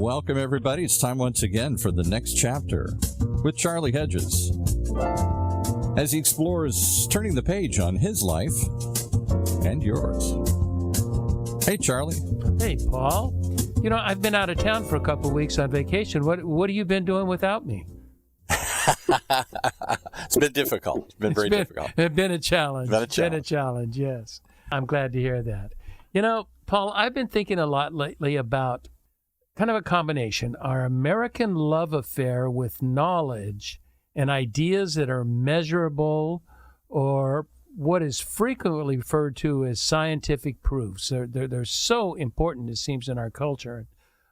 Welcome, everybody. It's time once again for the next chapter with Charlie Hedges as he explores turning the page on his life and yours. Hey, Charlie. Hey, Paul. You know, I've been out of town for a couple of weeks on vacation. What have you been doing without me? It's been difficult. It's been very difficult. It's been a challenge. Been a challenge, yes. I'm glad to hear that. You know, Paul, I've been thinking a lot lately about kind of a combination, our American love affair with knowledge and ideas that are measurable, or what is frequently referred to as scientific proofs. They're so important, it seems, in our culture.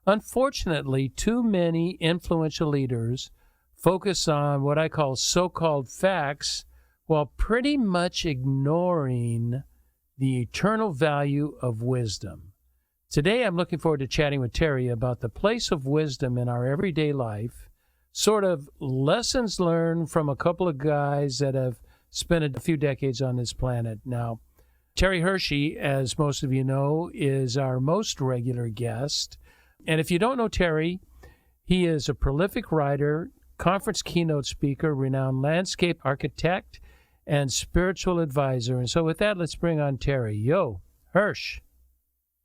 Unfortunately, too many influential leaders focus on what I call so-called facts while pretty much ignoring the eternal value of wisdom. Today, I'm looking forward to chatting with Terry about the place of wisdom in our everyday life, sort of lessons learned from a couple of guys that have spent a few decades on this planet. Now, Terry Hershey, as most of you know, is our most regular guest. And if you don't know Terry, he is a prolific writer, conference keynote speaker, renowned landscape architect, and spiritual advisor. And so with that, let's bring on Terry. Yo, Hersh.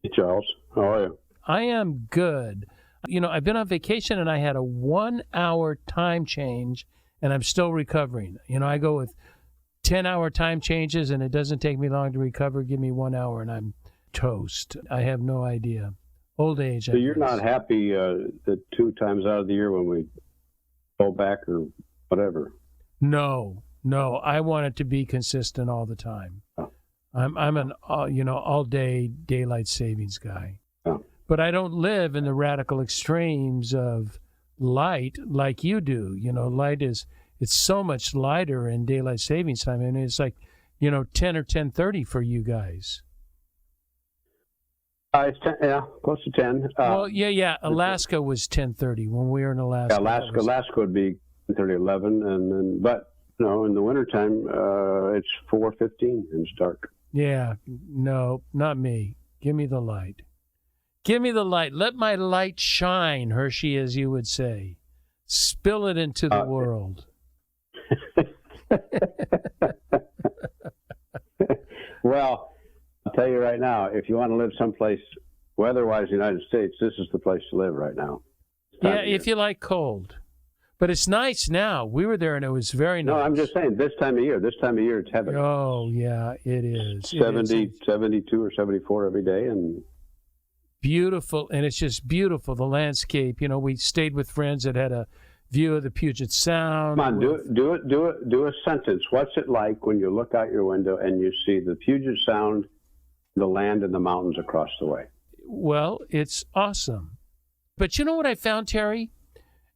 Hey, Charles. How are you? I am good. You know, I've been on vacation and I had a 1-hour time change and I'm still recovering. You know, I go with 10-hour time changes and it doesn't take me long to recover. Give me 1 hour and I'm toast. I have no idea. Old age. So you're not happy that 2 times out of the year when we go back or whatever? No. I want it to be consistent all the time. Oh. I'm an all day daylight savings guy. Oh. But I don't live in the radical extremes of light like you do. You know, it's so much lighter in daylight savings time. I mean, it's like, 10 or 10:30 for you guys. It's 10, close to 10. Well, yeah. Alaska was 10:30 when we were in Alaska. Yeah, Alaska would be 10:30, 11, and then, but in the wintertime, it's 4:15 and it's dark. Yeah, no, not me. Give me the light. Give me the light. Let my light shine, Hershey, as you would say. Spill it into the world. Well, I'll tell you right now, if you want to live someplace weather-wise in the United States, this is the place to live right now. Yeah, if you like cold. But it's nice now. We were there and it was very nice. No, I'm just saying, this time of year, it's heaven. Oh, yeah, it is. 72 or 74 every day. And beautiful, and it's just beautiful, the landscape. You know, we stayed with friends that had a view of the Puget Sound. Come on, do a sentence. What's it like when you look out your window and you see the Puget Sound, the land, and the mountains across the way? Well, it's awesome. But you know what I found, Terry?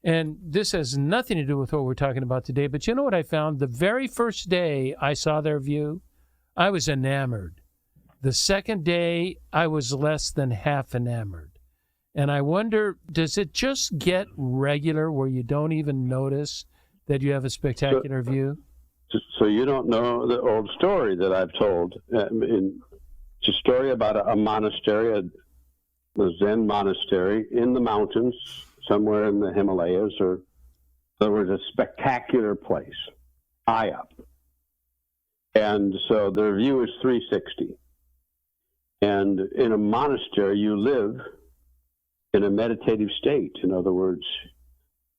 And this has nothing to do with what we're talking about today, but you know what I found? The very first day I saw their view, I was enamored. The second day, I was less than half enamored. And I wonder, does it just get regular where you don't even notice that you have a spectacular view? So you don't know the old story that I've told. It's a story about a monastery, a Zen monastery in the mountains, somewhere in the Himalayas, or there was a spectacular place, high up. And so their view is 360. And in a monastery, you live in a meditative state. In other words,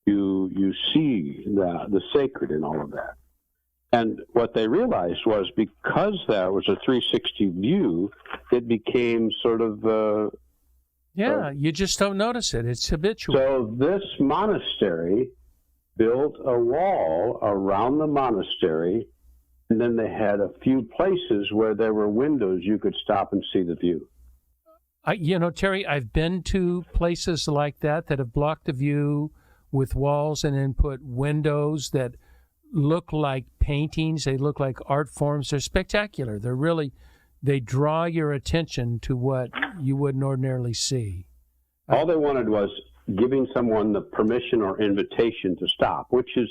you see the sacred in all of that. And what they realized was because that was a 360 view, it became sort of... you just don't notice it. It's habitual. So this monastery built a wall around the monastery, and then they had a few places where there were windows you could stop and see the view. Terry, I've been to places like that have blocked the view with walls and then put windows that look like paintings. They look like art forms. They're spectacular. They draw your attention to what you wouldn't ordinarily see. All they wanted was giving someone the permission or invitation to stop, which is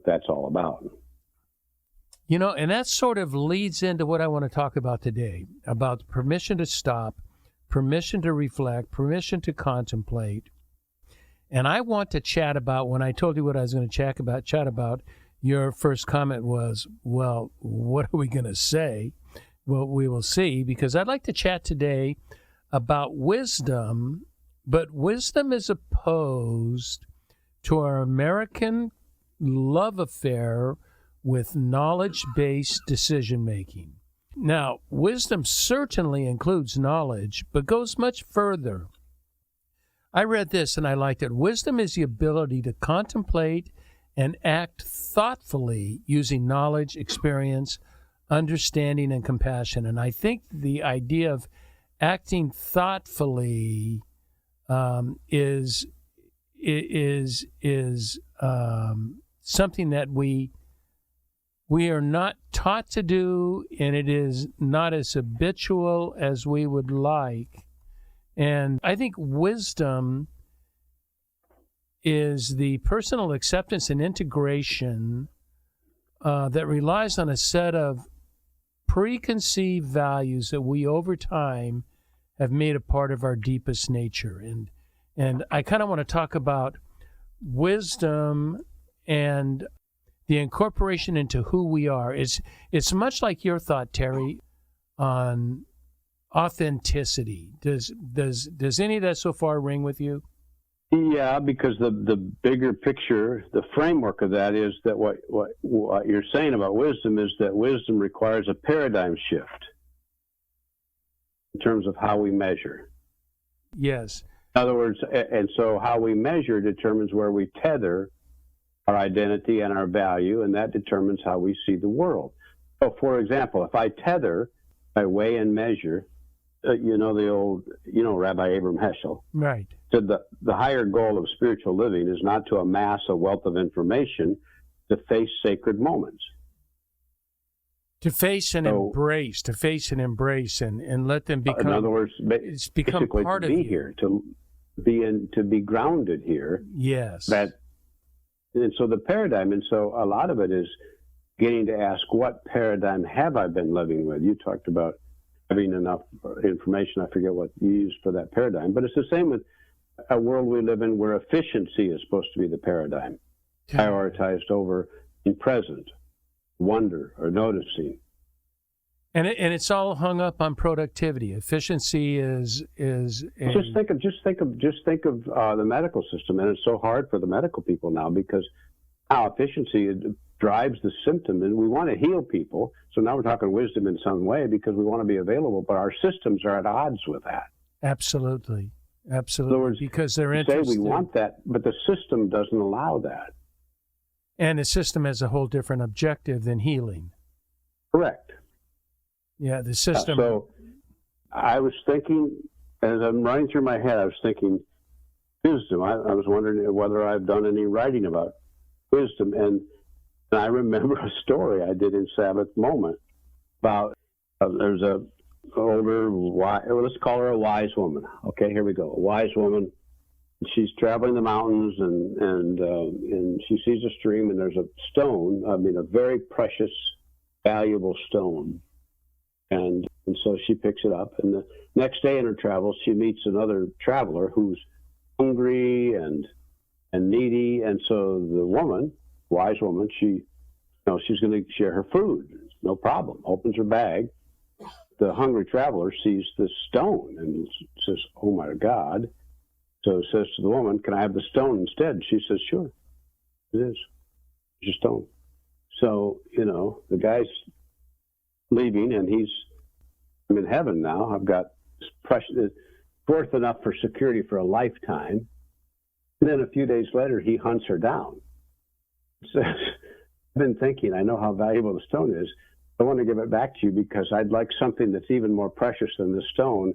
that's all about. And that sort of leads into what I want to talk about today, about permission to stop, permission to reflect, permission to contemplate. And I want to chat about, when I told you what I was going to chat about, your first comment was, well, what are we going to say? Well, we will see, because I'd like to chat today about wisdom, but wisdom is opposed to our American love affair with knowledge-based decision-making. Now, wisdom certainly includes knowledge, but goes much further. I read this and I liked it. Wisdom is the ability to contemplate and act thoughtfully using knowledge, experience, understanding, and compassion. And I think the idea of acting thoughtfully is something that we are not taught to do, and it is not as habitual as we would like. And I think wisdom is the personal acceptance and integration that relies on a set of preconceived values that we over time have made a part of our deepest nature. And I kind of want to talk about wisdom and the incorporation into who we are. It's much like your thought, Terry, on authenticity. Does any of that so far ring with you? Yeah, because the bigger picture, the framework of that is that what you're saying about wisdom is that wisdom requires a paradigm shift in terms of how we measure. Yes. In other words, and so how we measure determines where we tether our identity and our value, and that determines how we see the world. So, for example, if I tether, I weigh and measure, Rabbi Abram Heschel, right, said the higher goal of spiritual living is not to amass a wealth of information, to face sacred moments. To face and embrace, and let them become. In other words, it's become part to of be you. Here, to be grounded here. Yes. And so the paradigm, and so a lot of it is getting to ask, what paradigm have I been living with? You talked about having enough information. I forget what you used for that paradigm, but it's the same with a world we live in where efficiency is supposed to be the paradigm, prioritized over being present, wonder, or noticing. And it's all hung up on productivity. Efficiency is. Just think of the medical system, and it's so hard for the medical people now because now efficiency drives the symptom, and we want to heal people. So now we're talking wisdom in some way because we want to be available, but our systems are at odds with that. Absolutely. In other words, because they're interested. Say we want that, but the system doesn't allow that. And the system has a whole different objective than healing. Correct. Yeah, the system. So I was thinking, as I'm running through my head, I was thinking wisdom. I was wondering whether I've done any writing about wisdom. And I remember a story I did in Sabbath Moment about there's a older, let's call her a wise woman. Okay, here we go. A wise woman. She's traveling the mountains, and she sees a stream, and there's a stone, a very precious, valuable stone. And so she picks it up, and the next day in her travels, she meets another traveler who's hungry and needy. And so the woman, wise woman, she's going to share her food. No problem. Opens her bag. The hungry traveler sees this stone and says, "Oh my God!" So says to the woman, "Can I have the stone instead?" She says, "Sure, it is. It's your stone." So the guy's leaving, and I'm in heaven now. I've got this precious, it's worth enough for security for a lifetime. And then a few days later, he hunts her down. Says, "I've been thinking, I know how valuable the stone is. I want to give it back to you because I'd like something that's even more precious than the stone.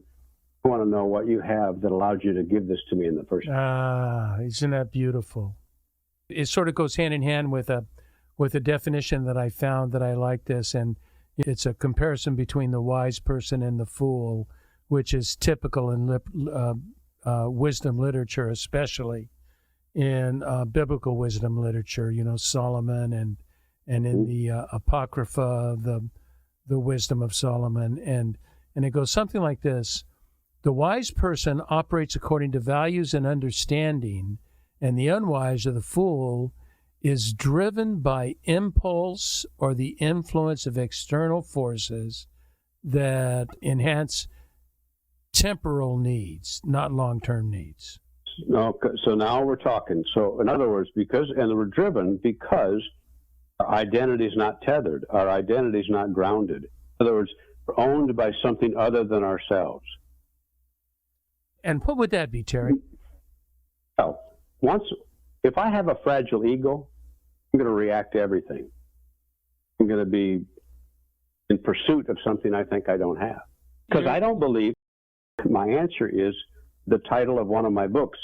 I want to know what you have that allowed you to give this to me in the first place." Ah, isn't that beautiful? It sort of goes hand in hand with a definition that I found that I like this, and it's a comparison between the wise person and the fool, which is typical in wisdom literature, especially in biblical wisdom literature. Solomon and in the Apocrypha, the wisdom of Solomon, and it goes something like this: The wise person operates according to values and understanding, and the unwise or the fool is driven by impulse or the influence of external forces that enhance temporal needs, not long-term needs. No, so now we're talking. So in other words, we're driven because our identity is not tethered. Our identity is not grounded. In other words, we're owned by something other than ourselves. And what would that be, Terry? Well, if I have a fragile ego, I'm going to react to everything. I'm going to be in pursuit of something I think I don't have. Because I don't believe, my answer is the title of one of my books.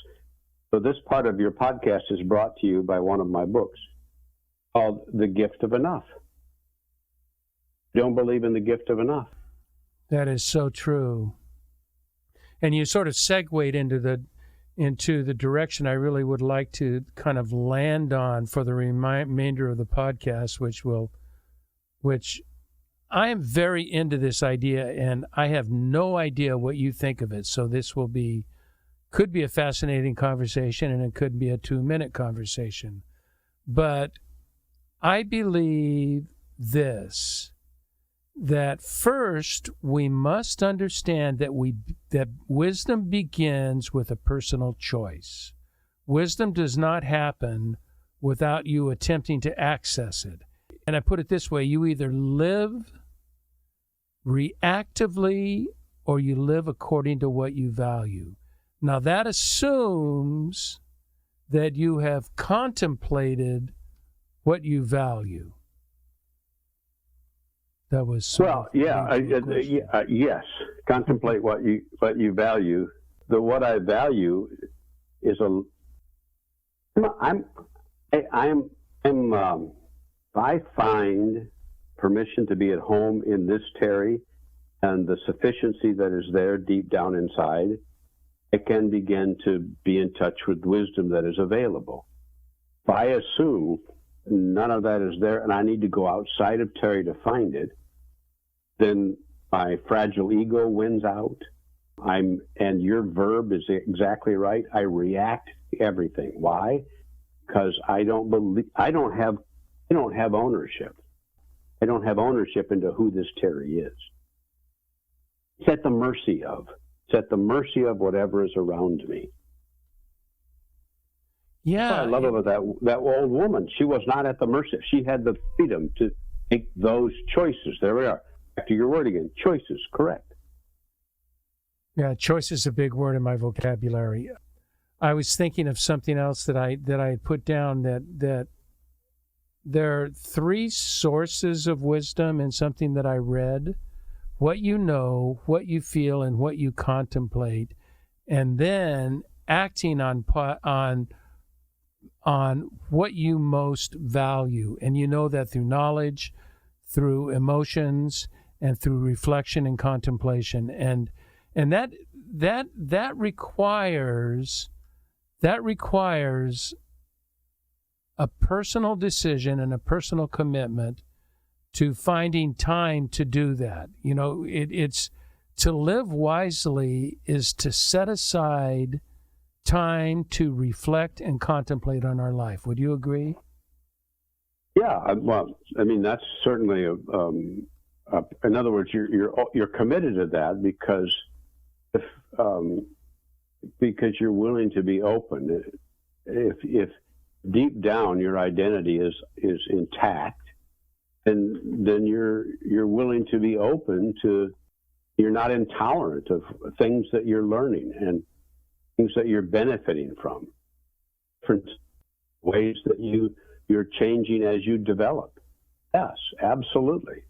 So this part of your podcast is brought to you by one of my books called The Gift of Enough. Don't believe in the gift of enough. That is so true. And you sort of segued into the direction I really would like to kind of land on for the remainder of the podcast, which I am very into this idea, and I have no idea what you think of it. So this could be a fascinating conversation, and it could be a 2-minute conversation. But I believe this, that first we must understand that wisdom begins with a personal choice. Wisdom does not happen without you attempting to access it. And I put it this way, you either live reactively or you live according to what you value. Now that assumes that you have contemplated what you value. That was yes. Contemplate what you value. What I value is I find permission to be at home in this Terry and the sufficiency that is there deep down inside, I can begin to be in touch with wisdom that is available. If I assume none of that is there and I need to go outside of Terry to find it, then my fragile ego wins out. And your verb is exactly right. I react to everything. Why? Because I don't have ownership. I don't have ownership into who this Terry is. It's at the mercy of. It's at the mercy of whatever is around me. Yeah. I love about that old woman. She was not at the mercy. She had the freedom to make those choices. There we are. Back to your word again. Choices, correct. Yeah, choice is a big word in my vocabulary. I was thinking of something else that I had put down, that there are 3 sources of wisdom in something that I read: what you know, what you feel, and what you contemplate, and then acting on what you most value. And you know that through knowledge, through emotions, and through reflection and contemplation. And that requires a personal decision and a personal commitment to finding time to do that. You know, it's to live wisely is to set aside time to reflect and contemplate on our life. Would you agree? Yeah, well, I mean, that's certainly in other words, you're committed to that because you're willing to be open. If deep down your identity is intact, then you're willing to be open to. You're not intolerant of things that you're learning and things that you're benefiting from. Different ways that you're changing as you develop. Yes, absolutely.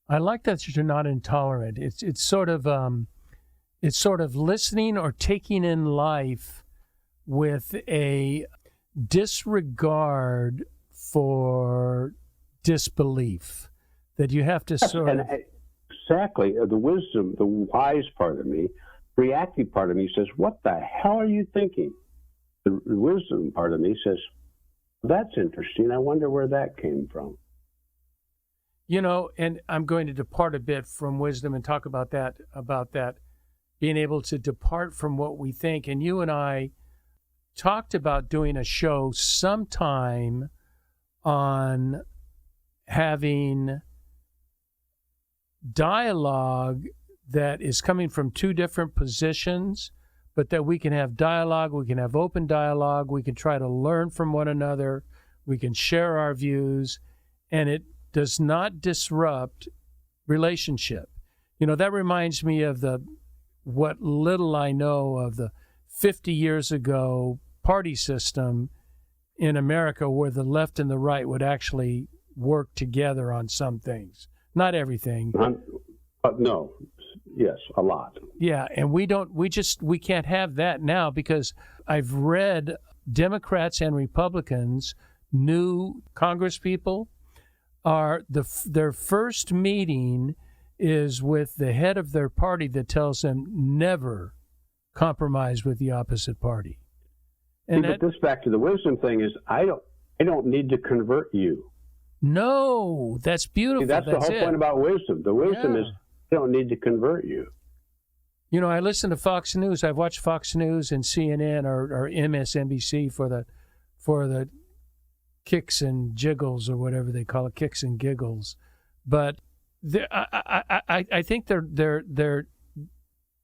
I like that you're not intolerant. It's sort of listening or taking in life with a disregard for disbelief, that you have to sort of. Exactly. The wisdom, the wise part of me, reactive part of me says, what the hell are you thinking? The wisdom part of me says, that's interesting. I wonder where that came from. You know, and I'm going to depart a bit from wisdom and talk about that. being able to depart from what we think. And you and I talked about doing a show sometime on having dialogue that is coming from two different positions, but that we can have dialogue, we can have open dialogue, we can try to learn from one another, we can share our views, and it does not disrupt relationship. You know, that reminds me of what little I know of the 50 years ago party system in America, where the left and the right would actually work together on some things. Not everything. No. Yes, a lot. Yeah, and we can't have that now, because I've read Democrats and Republicans, new congresspeople, their first meeting is with the head of their party that tells them never compromise with the opposite party. And but this back to the wisdom thing is I don't need to convert you. No, that's beautiful. See, that's the whole point about wisdom. The wisdom is I don't need to convert you. You know, I listen to Fox News. I've watched Fox News and CNN or MSNBC for the kicks and jiggles, or whatever they call it, kicks and giggles. But I think they're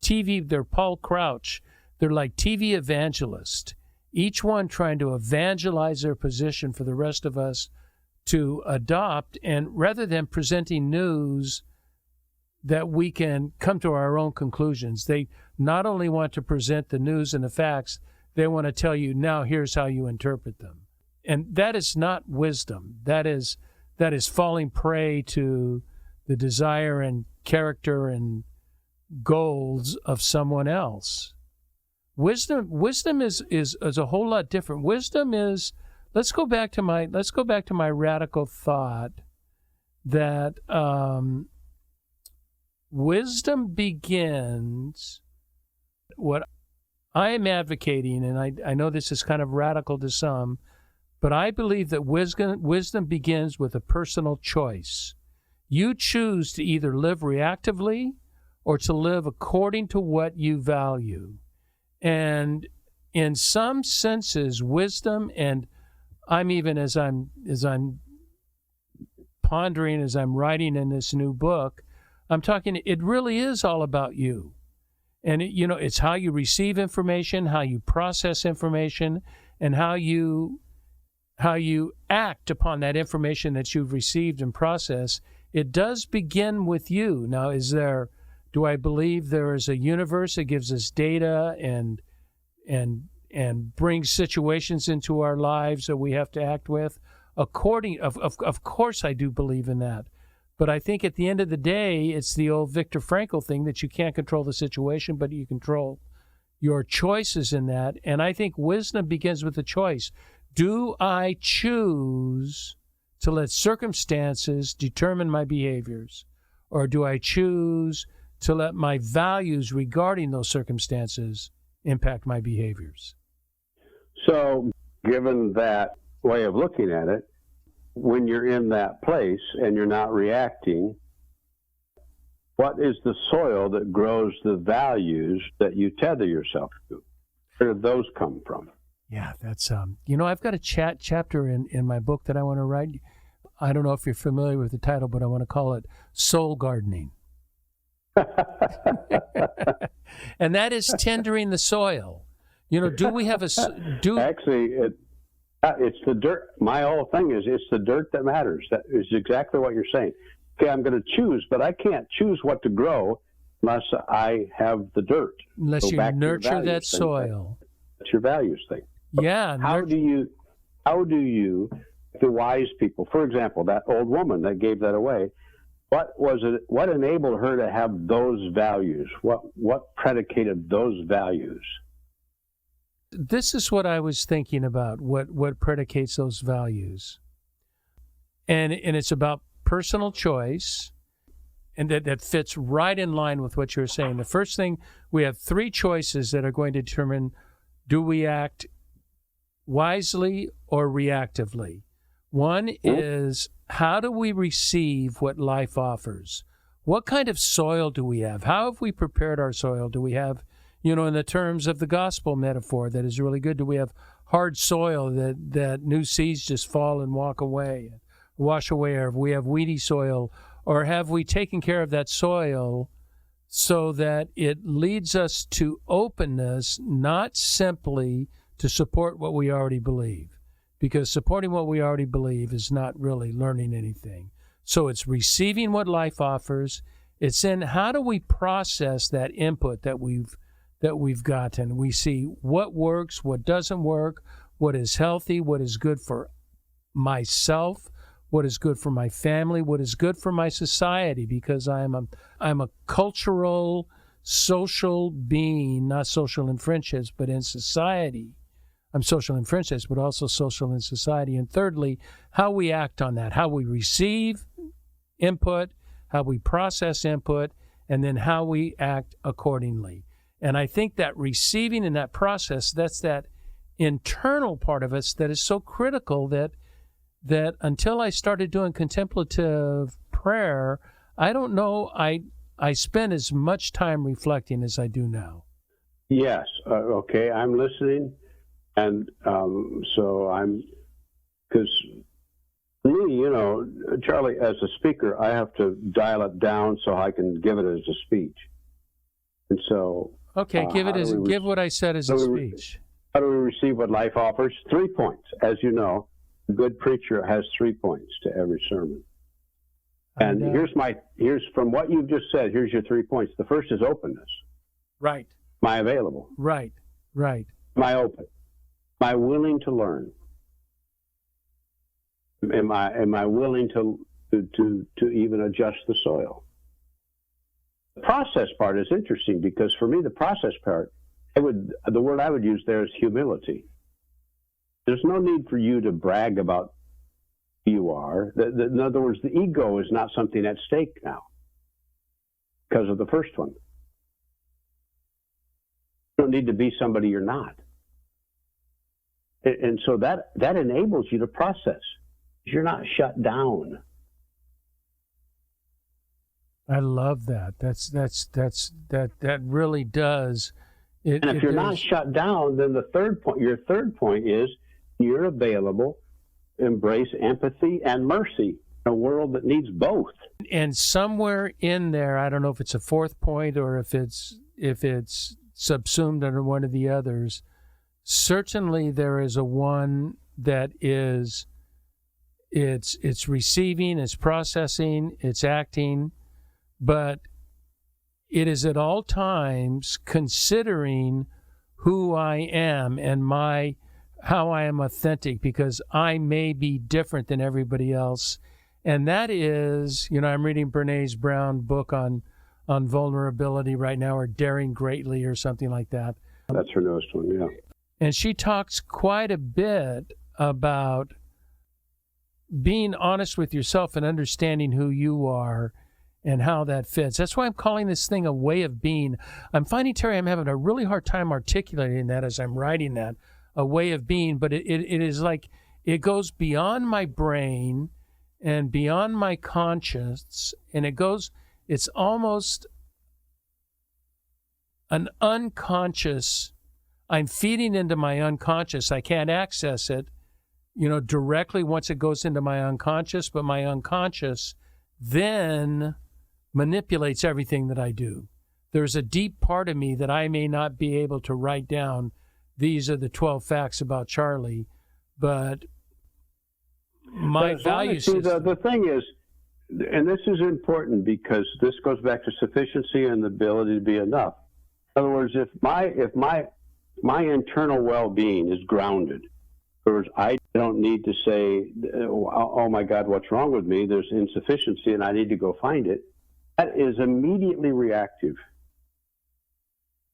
TV. They're Paul Crouch. They're like TV evangelists. Each one trying to evangelize their position for the rest of us to adopt, and rather than presenting news that we can come to our own conclusions, they not only want to present the news and the facts, they want to tell you, now here's how you interpret them. And that is not wisdom. That is falling prey to the desire and character and goals of someone else. Wisdom is a whole lot different. Wisdom is, let's go back to my radical thought that wisdom begins, what I am advocating, and I know this is kind of radical to some, but I believe that wisdom begins with a personal choice. You choose to either live reactively or to live according to what you value. And in some senses, wisdom, and I'm even as I'm pondering, as I'm writing in this new book, I'm talking, it really is all about you. And it's how you receive information, how you process information, and how you act upon that information that you've received and processed. It does begin with you. Now, do I believe there is a universe that gives us data and brings situations into our lives that we have to act with? Of course I do believe in that. But I think at the end of the day, it's the old Viktor Frankl thing that you can't control the situation, but you control your choices in that. And I think wisdom begins with a choice. Do I choose to let circumstances determine my behaviors, or do I choose to let my values regarding those circumstances impact my behaviors? So, given that way of looking at it, when you're in that place and you're not reacting, what is the soil that grows the values that you tether yourself to? Where do those come from? Yeah, that's I've got a chapter in my book that I want to write. I don't know if you're familiar with the title, but I want to call it Soul Gardening. And that is tendering the soil. Do we have Actually, it's the dirt. My whole thing is it's the dirt that matters. That is exactly what you're saying. Okay, I'm going to choose, but I can't choose what to grow unless I have the dirt. Unless you nurture that soil. That's your values thing. Yeah. How do you, the wise people, for example, that old woman that gave that away, what enabled her to have those values? What predicated those values? This is what I was thinking about, what predicates those values. And it's about personal choice, and that fits right in line with what you're saying. The first thing, we have three choices that are going to determine, do we act wisely or reactively? One is, how do we receive what life offers? what kind of soil do we have? How have we prepared our soil? Do we have, in the terms of the gospel metaphor that is really good, do we have hard soil that new seeds just fall and wash away, or if we have weedy soil, or have we taken care of that soil so that it leads us to openness, not simply to support what we already believe, because supporting what we already believe is not really learning anything. So it's receiving what life offers. It's in how do we process that input that we've gotten. We see what works, what doesn't work, what is healthy, what is good for myself, what is good for my family, what is good for my society, because I'm a cultural, social being, not social in friendships, but in society. I'm social in friendships, but also social in society. And thirdly, how we act on that, how we receive input, how we process input, and then how we act accordingly. And I think that receiving and that process, that's that internal part of us that is so critical that until I started doing contemplative prayer, I don't know, I spent as much time reflecting as I do now. Yes. Okay. I'm listening. And because me, Charlie, as a speaker, I have to dial it down so I can give it as a speech. And so. Okay, give what I said as a speech. How do we receive what life offers? 3 points. As you know, a good preacher has 3 points to every sermon. And here's from what you've just said, here's your 3 points. The first is openness. Right. Am I available? Right. Am I open? Am I willing to learn? Am I willing to even adjust the soil? The process part is interesting because for me, the process part, the word I would use there is humility. There's no need for you to brag about who you are. In other words, the ego is not something at stake now because of the first one. You don't need to be somebody you're not. And so that enables you to process. You're not shut down. I love that. That really does. And if you're not shut down, then your third point is you're available, embrace empathy and mercy in a world that needs both. And somewhere in there, I don't know if it's a fourth point or if it's subsumed under one of the others. Certainly, there is a one that is it's receiving, it's processing, it's acting, but it is at all times considering who I am and how I am authentic, because I may be different than everybody else. And that is, I'm reading Brené Brown's book on vulnerability right now, or Daring Greatly or something like that. That's her newest one, yeah. And she talks quite a bit about being honest with yourself and understanding who you are and how that fits. That's why I'm calling this thing a way of being. I'm finding, Terry, I'm having a really hard time articulating that as I'm writing that, a way of being, but it is like it goes beyond my brain and beyond my conscience, and it's almost an unconscious. I'm feeding into my unconscious. I can't access it, directly once it goes into my unconscious, but my unconscious then manipulates everything that I do. There's a deep part of me that I may not be able to write down. These are the 12 facts about Charlie, but my value system. The thing is, and this is important because this goes back to sufficiency and the ability to be enough. In other words, if my internal well-being is grounded. In other words, I don't need to say, oh my God, what's wrong with me? There's insufficiency and I need to go find it. That is immediately reactive.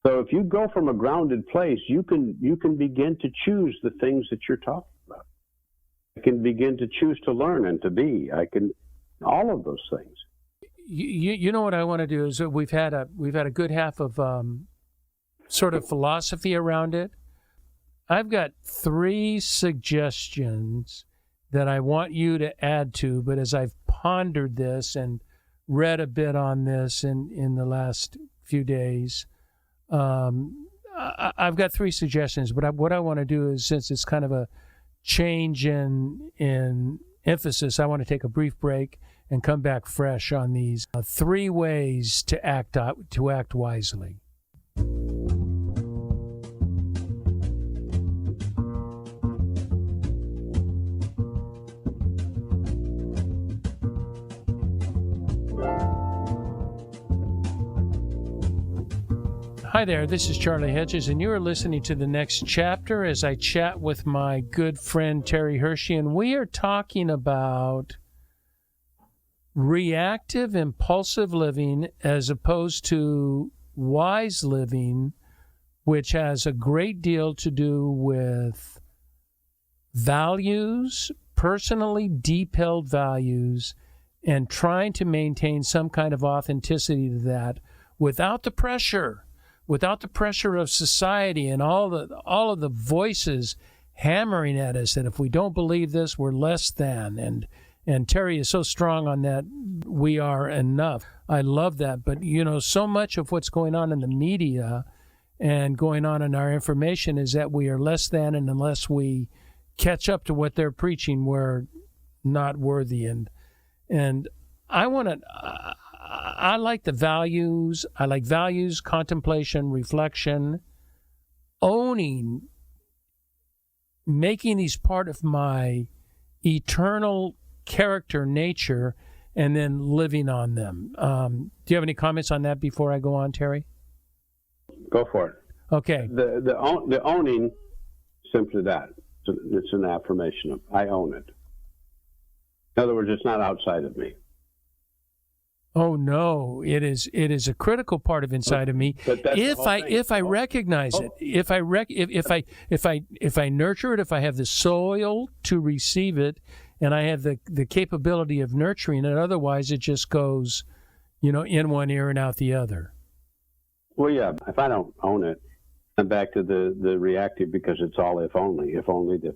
So if you go from a grounded place, you can begin to choose the things that you're talking about. I can begin to choose to learn and to be. All of those things. You know what I want to do is we've had a good half of sort of philosophy around it. I've got 3 suggestions that I want you to add to, but as I've pondered this and read a bit on this in the last few days. I've got 3 suggestions, but what I want to do is, since it's kind of a change in emphasis, I want to take a brief break and come back fresh on these 3 ways to act wisely. Hi there, this is Charlie Hedges, and you are listening to the next chapter as I chat with my good friend Terry Hershey, and we are talking about reactive, impulsive living as opposed to wise living, which has a great deal to do with values, personally deep-held values, and trying to maintain some kind of authenticity to that without the pressure of society and all of the voices hammering at us that if we don't believe this, we're less than. And Terry is so strong on that, we are enough. I love that. But, so much of what's going on in the media and going on in our information is that we are less than, and unless we catch up to what they're preaching, we're not worthy. And I like the values. I like values, contemplation, reflection, owning, making these part of my eternal character, nature, and then living on them. Do you have any comments on that before I go on, Terry? Go for it. Okay. The owning, simply that. It's an affirmation of I own it. In other words, it's not outside of me. Oh no! It is a critical part of inside of me. If I recognize it, if I nurture it, if I have the soil to receive it, and I have the capability of nurturing it. Otherwise, it just goes, in one ear and out the other. Well, yeah. If I don't own it, I'm back to the reactive, because it's all if only I should.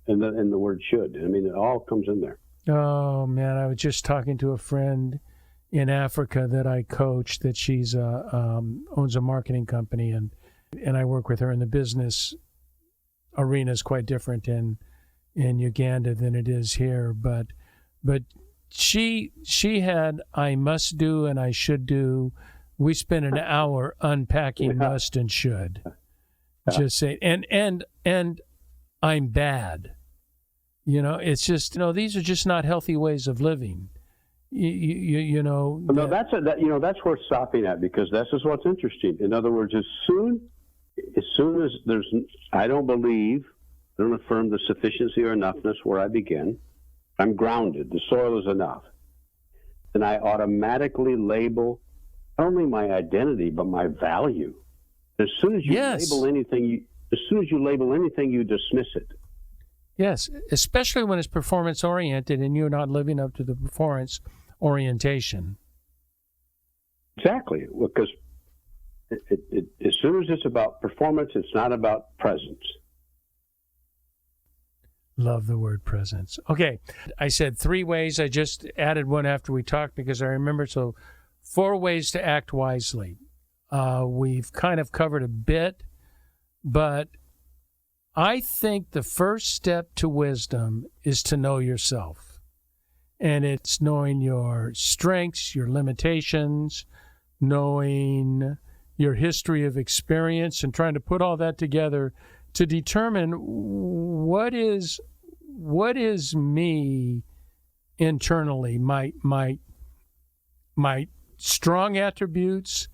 And the word should. I mean, it all comes in there. Oh, man, I was just talking to a friend in Africa that I coach, that she's owns a marketing company, and I work with her, and the business arena is quite different in Uganda than it is here. But she had I must do and I should do. We spent an hour unpacking must and should. Just say, and I'm bad. It's just, these are just not healthy ways of living. No, that's worth stopping at, because this is what's interesting. In other words, as soon as I don't affirm the sufficiency or enoughness where I begin, I'm grounded, the soil is enough, then I automatically label not only my identity, but my value. As soon as you label anything, you dismiss it. Yes, especially when it's performance-oriented and you're not living up to the performance orientation. Exactly, because as soon as it's about performance, it's not about presence. Love the word presence. Okay, I said 3 ways. I just added one after we talked because I remember. So 4 ways to act wisely. We've kind of covered a bit, but I think the first step to wisdom is to know yourself. And it's knowing your strengths, your limitations, knowing your history of experience, and trying to put all that together to determine what is me internally, my strong attributes,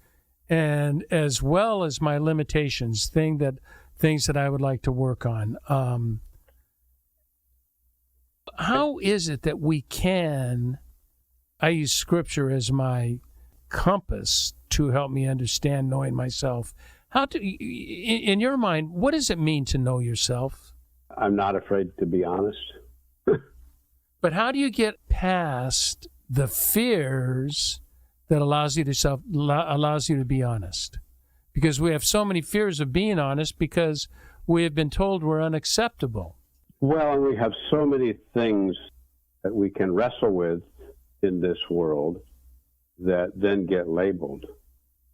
and as well as my limitations, things that I would like to work on. How is it that we can, I use Scripture as my compass to help me understand knowing myself. In your mind, what does it mean to know yourself? I'm not afraid to be honest. But how do you get past the fears that allows you to be honest? Because we have so many fears of being honest because we have been told we're unacceptable. Well, and we have so many things that we can wrestle with in this world that then get labeled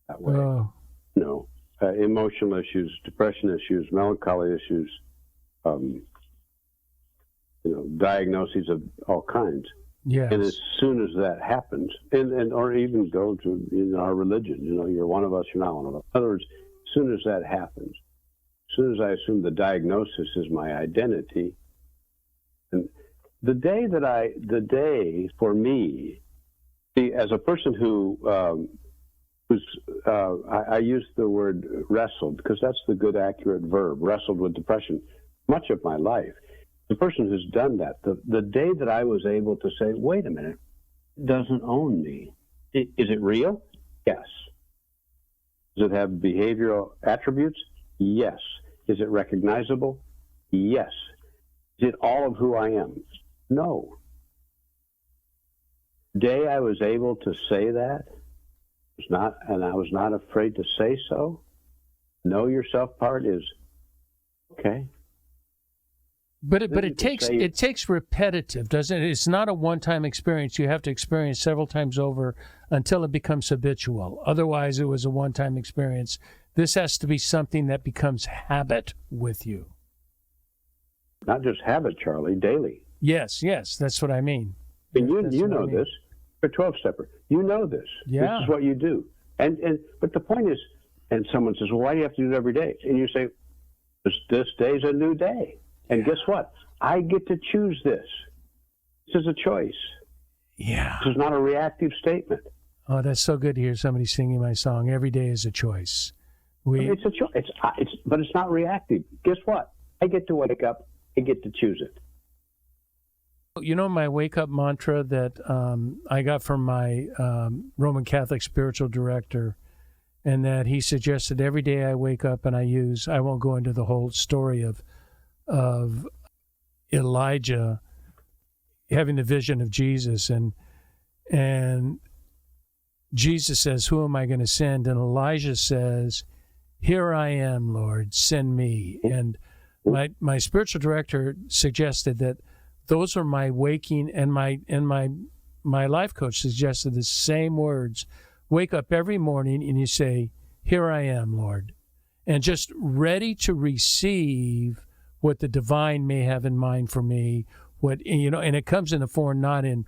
that way. Oh. No, emotional issues, depression issues, melancholy issues, diagnoses of all kinds. Yes. And as soon as that happens, and or even go to in our religion, you're one of us, you're not one of us. In other words, as soon as that happens, as soon as I assume the diagnosis is my identity, and the day for me, see, as a person who I use the word wrestled because that's the good, accurate verb, wrestled with depression much of my life. The person who's done that, the day that I was able to say, wait a minute, it doesn't own me. Is it real? Yes. Does it have behavioral attributes? Yes. Is it recognizable? Yes. Is it all of who I am? No. The day I was able to say that, and I was not afraid to say so, know yourself part is, okay. But it takes repetitive, doesn't it? It's not a one-time experience. You have to experience several times over until it becomes habitual. Otherwise, it was a one-time experience. This has to be something that becomes habit with you. Not just habit, Charlie, daily. Yes, that's what I mean. And you know this. You're a 12-stepper. You know this. Yeah. This is what you do. But the point is, and someone says, well, why do you have to do it every day? And you say, this day's a new day. And guess what? I get to choose this. This is a choice. Yeah. This is not a reactive statement. Oh, that's so good to hear somebody singing my song. Every day is a choice. It's a choice. But it's not reactive. Guess what? I get to wake up. I get to choose it. My wake-up mantra that I got from my Roman Catholic spiritual director, and that he suggested every day I wake up and I won't go into the whole story of Elijah having the vision of Jesus, and Jesus says, who am I going to send? And Elijah says, here I am, Lord, send me. And my spiritual director suggested that those are my waking, and my life coach suggested the same words. Wake up every morning and you say, here I am, Lord, and just ready to receive what the divine may have in mind for me, and it comes in the form not in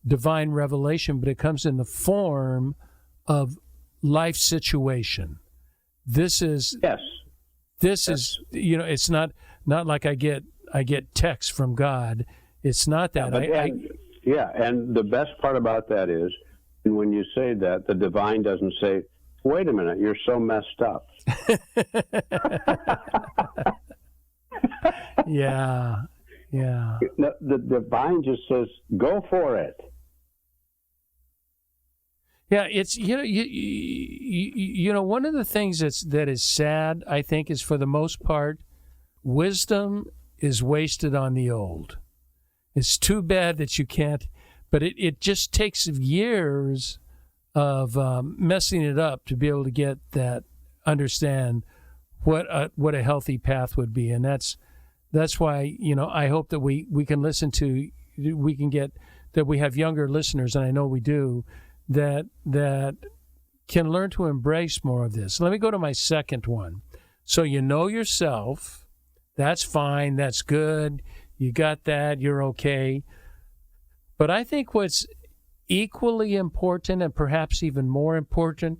divine revelation, but it comes in the form of life situation. This is it's not like I get texts from God. It's not that. And the best part about that is when you say that, the divine doesn't say, wait a minute, you're so messed up. Yeah. The divine just says, go for it. Yeah, it's one of the things that is sad, I think, is for the most part, wisdom is wasted on the old. It's too bad that you can't, but it just takes years of messing it up to be able to get that, understand what a healthy path would be, and that's why I hope that we can listen to, we can get, that we have younger listeners, and I know we do, that can learn to embrace more of this. Let me go to my second one. So you know yourself, that's fine, that's good, you got that, you're okay. But I think what's equally important, and perhaps even more important,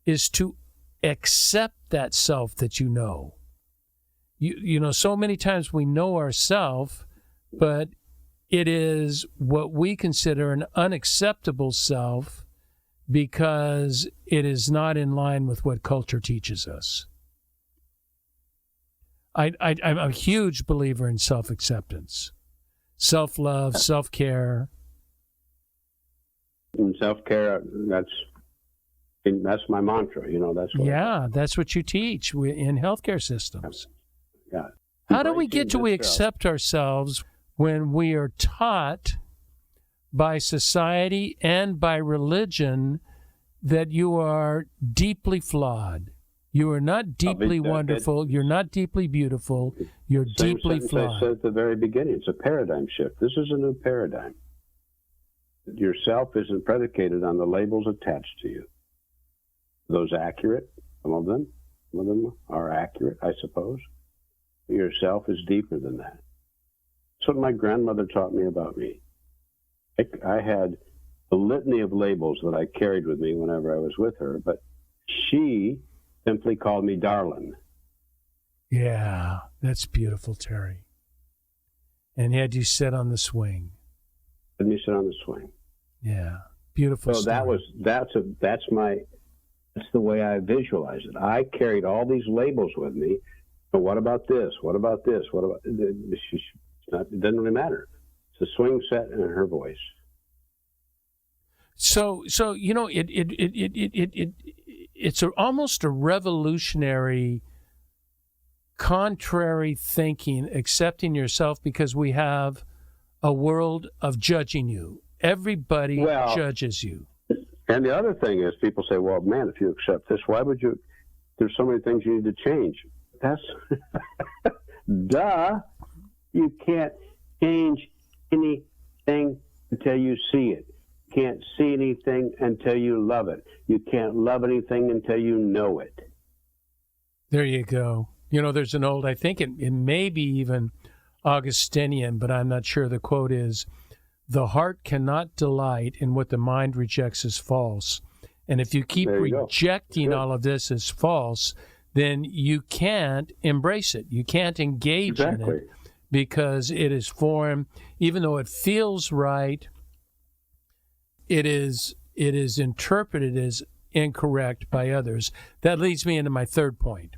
is to accept that self that you know. So many times we know ourself, but it is what we consider an unacceptable self because it is not in line with what culture teaches us. I'm a huge believer in self-acceptance, self-love, self-care. And self-care, that's my mantra. That's what you teach in healthcare systems. Yeah. How do we get to accept ourselves when we are taught by society and by religion that you are deeply flawed? You are not deeply wonderful. You're not deeply beautiful. You're deeply flawed. I said at the very beginning, it's a paradigm shift. This is a new paradigm. Yourself isn't predicated on the labels attached to you. Are those accurate? Some of them are accurate, I suppose. Yourself is deeper than that. That's what my grandmother taught me about me. I had a litany of labels that I carried with me whenever I was with her, but she simply called me darling. Yeah, that's beautiful, Terry. And had you sit on the swing. Let me sit on the swing. Yeah, beautiful. So story. that's the way I visualize it. I carried all these labels with me. But what about this? What about this? What about it doesn't really matter. It's a swing set and her voice. So you know it's almost a revolutionary, contrary thinking, accepting yourself, because we have a world of judging you. Everybody judges you. And the other thing is, people say, "Well, man, if you accept this, why would you? There's so many things you need to change." That's duh. You can't change anything until you see it. You can't see anything until you love it. You can't love anything until you know it. There you go. You know, there's an old, I think it may be even Augustinian, but I'm not sure. The quote is, "The heart cannot delight in what the mind rejects as false." And if you keep rejecting all of this as false, then you can't embrace it. You can't engage in it, because it is formed, even though it feels right, it is interpreted as incorrect by others. That leads me into my third point.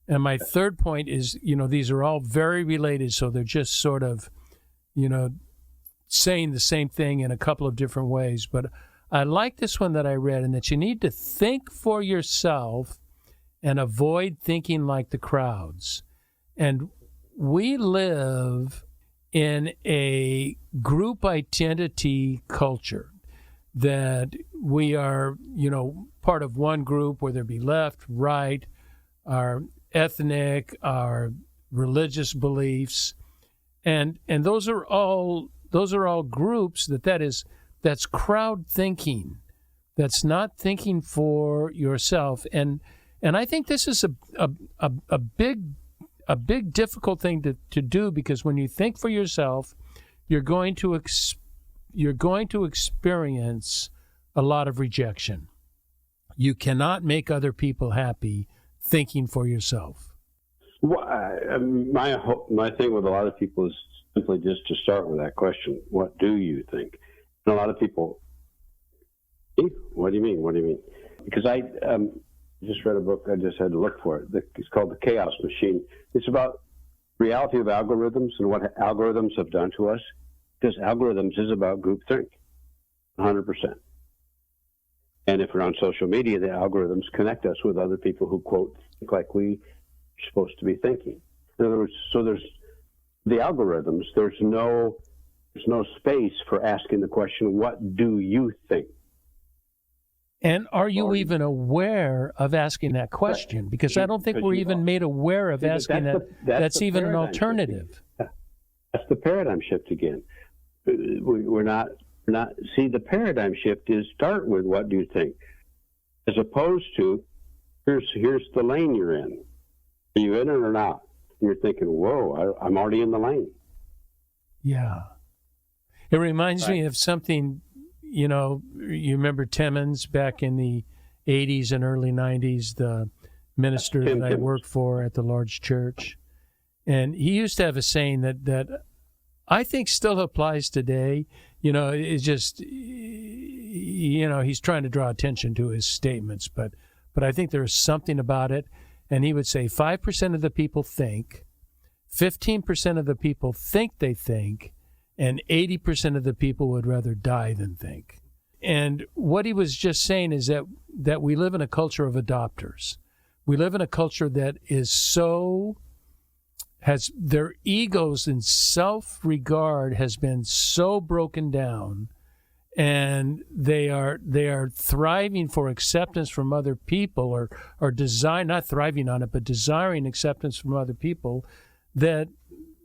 And my third point is, you know, these are all very related, so they're just sort of, you know, saying the same thing in a couple of different ways. But I like this one that I read, and that you need to think for yourself and avoid thinking like the crowds. And we live in a group identity culture that we are, you know, part of one group, whether it be left, right, our ethnic, our religious beliefs, and those are all groups that's crowd thinking. That's not thinking for yourself. And I think this is a big difficult thing to do, because when you think for yourself, you're going to experience a lot of rejection. You cannot make other people happy thinking for yourself. Well, my thing with a lot of people is simply just to start with that question: what do you think? And a lot of people, what do you mean? What do you mean? Because I just read a book. I just had to look for it. It's called The Chaos Machine. It's about reality of algorithms and what algorithms have done to us. Because algorithms is about groupthink, 100%. And if we're on social media, the algorithms connect us with other people who, quote, think like we are supposed to be thinking. In other words, so there's the algorithms. There's no space for asking the question, what do you think? And are you even aware of asking that question? Because I don't think we're even made aware of asking that. That's even an alternative. That's the paradigm shift again. We're not. See, the paradigm shift is start with what do you think, as opposed to here's the lane you're in. Are you in it or not? And you're thinking, whoa, I'm already in the lane. Yeah. It reminds me of something, you know, you remember Timmons back in the 80s and early 90s, the minister that I worked for at the large church. And he used to have a saying that I think still applies today. You know, it's just, you know, he's trying to draw attention to his statements, but I think there's something about it. And he would say 5% of the people think, 15% of the people think they think, and 80% of the people would rather die than think. And what he was just saying is that we live in a culture of adopters. We live in a culture that has their egos and self-regard has been so broken down, and they are thriving for acceptance from other people, or not thriving on it, but desiring acceptance from other people, that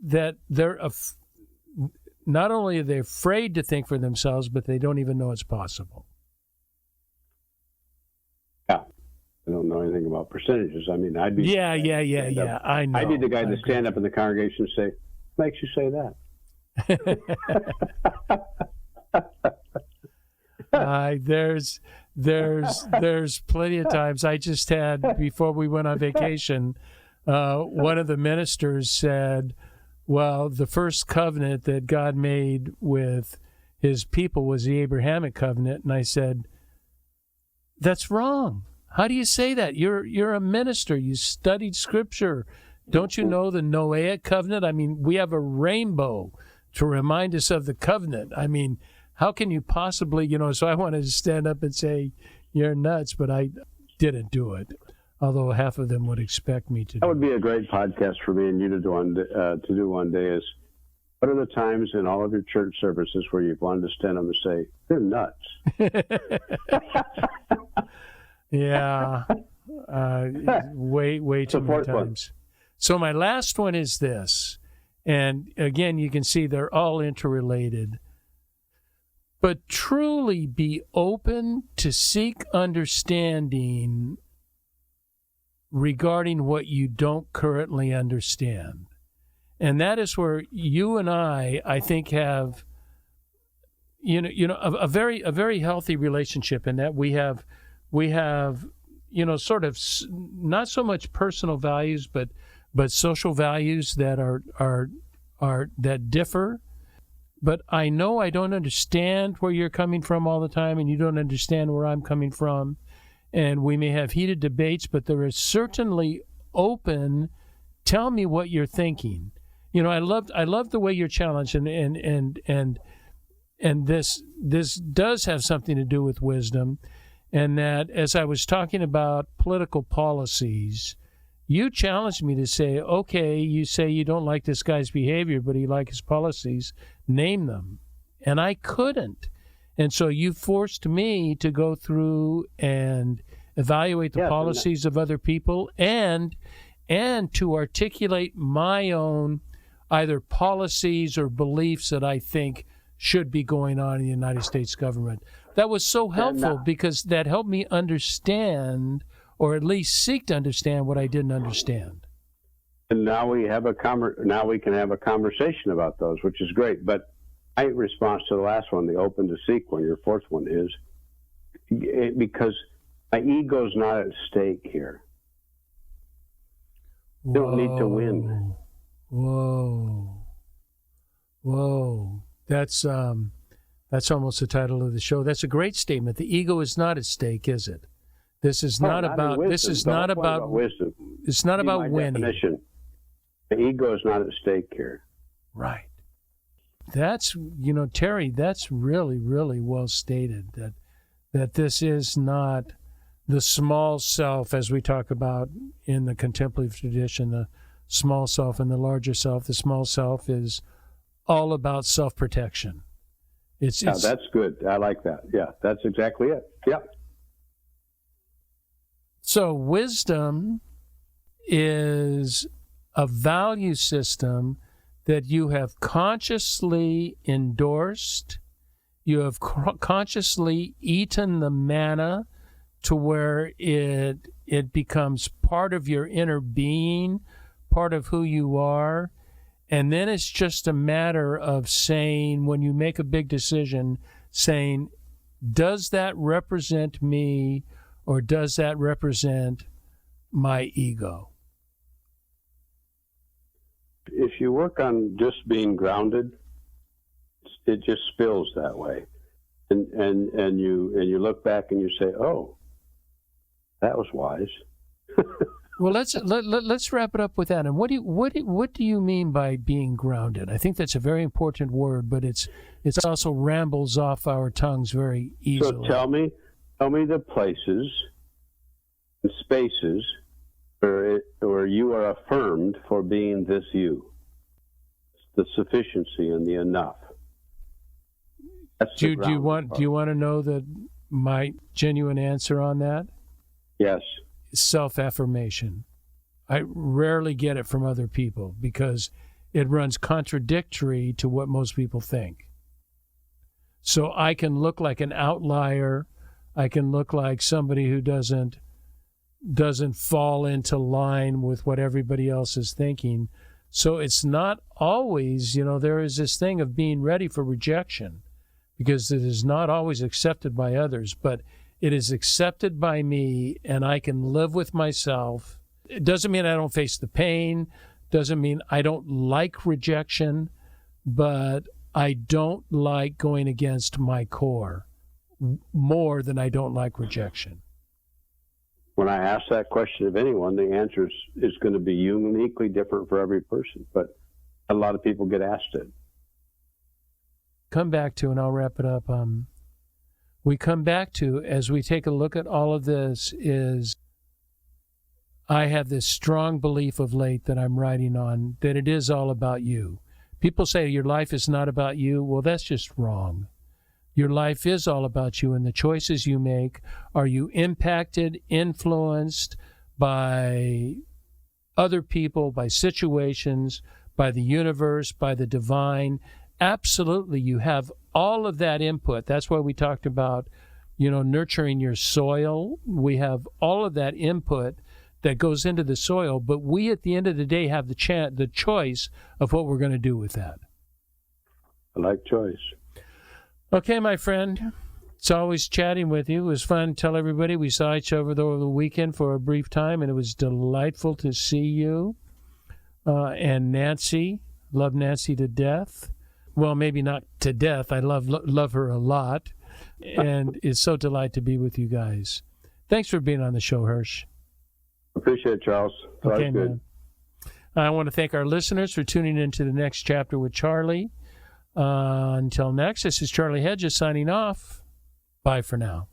they're not only are they afraid to think for themselves, but they don't even know it's possible. Yeah. I don't know anything about percentages. I mean, I'd be... Yeah. I know. I'd be the guy to stand up in the congregation and say, makes you say that? There's plenty of times. I just had, before we went on vacation, one of the ministers said, well, the first covenant that God made with his people was the Abrahamic covenant. And I said, that's wrong. How do you say that? You're a minister. You studied Scripture. Don't you know the Noahic covenant? I mean, we have a rainbow to remind us of the covenant. I mean, how can you possibly, so I wanted to stand up and say, you're nuts, but I didn't do it, although half of them would expect me to do. That would be a great podcast for me and you to do one day is, what are the times in all of your church services where you've wanted to stand up and say, they're nuts? Yeah. Way too many times. So my last one is this. And again, you can see they're all interrelated. But truly be open to seek understanding regarding what you don't currently understand. And that is where you and I think, have a very healthy relationship in that we have sort of not so much personal values, but social values that are that differ. But I know I don't understand where you're coming from all the time, and you don't understand where I'm coming from. And we may have heated debates, but there is certainly open, tell me what you're thinking. I love the way you're challenged, and this does have something to do with wisdom. And that, as I was talking about political policies, you challenged me to say, okay, you say you don't like this guy's behavior, but you like his policies. Name them. And I couldn't. And so you forced me to go through and evaluate the policies of other people and to articulate my own either policies or beliefs that I think should be going on in the United States government. That was so helpful because that helped me understand, or at least seek to understand, what I didn't understand. And now we can have a conversation about those, which is great. But my response to the last one, the open to seek one, your fourth one, is because my ego's not at stake here. You don't need to win. Whoa. That's almost the title of the show. That's a great statement. The ego is not at stake, is it? This is not about wisdom. This is not about wisdom. It's not about winning. Definition. The ego is not at stake here. Right. That's, Terry, that's really, really well stated, that this is not the small self, as we talk about in the contemplative tradition, the small self and the larger self. The small self is all about self-protection. It's that's good. I like that. Yeah, that's exactly it. Yeah. So wisdom is a value system that you have consciously endorsed. You have consciously eaten the manna to where it becomes part of your inner being, part of who you are. And then it's just a matter of saying, when you make a big decision, saying, does that represent me or does that represent my ego? If you work on just being grounded, it just spills that way. And you look back and you say, oh, that was wise. Well, let's wrap it up with that. And what do you mean by being grounded? I think that's a very important word, but it's also rambles off our tongues very easily. So tell me the places and spaces where you are affirmed for being this you. The sufficiency and the enough. Do you want to know my genuine answer on that? Yes. Self-affirmation. I rarely get it from other people because it runs contradictory to what most people think. So I can look like an outlier. I can look like somebody who doesn't fall into line with what everybody else is thinking. So it's not always, there is this thing of being ready for rejection, because it is not always accepted by others, but it is accepted by me, and I can live with myself. It doesn't mean I don't face the pain, doesn't mean I don't like rejection, but I don't like going against my core more than I don't like rejection. When I ask that question of anyone, the answer is going to be uniquely different for every person, but a lot of people get asked it. Come back to, and I'll wrap it up, we come back to, as we take a look at all of this, is I have this strong belief of late that I'm writing on, that it is all about you. People say your life is not about you. Well, that's just wrong. Your life is all about you and the choices you make. Are you impacted, influenced by other people, by situations, by the universe, by the divine? Absolutely, you have all of that input. That's why we talked about, nurturing your soil. We have all of that input that goes into the soil, but we at the end of the day have the choice of what we're going to do with that. I like choice. Okay, my friend, it's always chatting with you. It was fun. Tell everybody we saw each other over the weekend for a brief time, and it was delightful to see you. And Nancy, love Nancy to death. Well, maybe not to death. I love her a lot, and it's so delight to be with you guys. Thanks for being on the show, Hersh. Appreciate it, Charles. Okay, man. I want to thank our listeners for tuning into the next chapter with Charlie. Until next, this is Charlie Hedges signing off. Bye for now.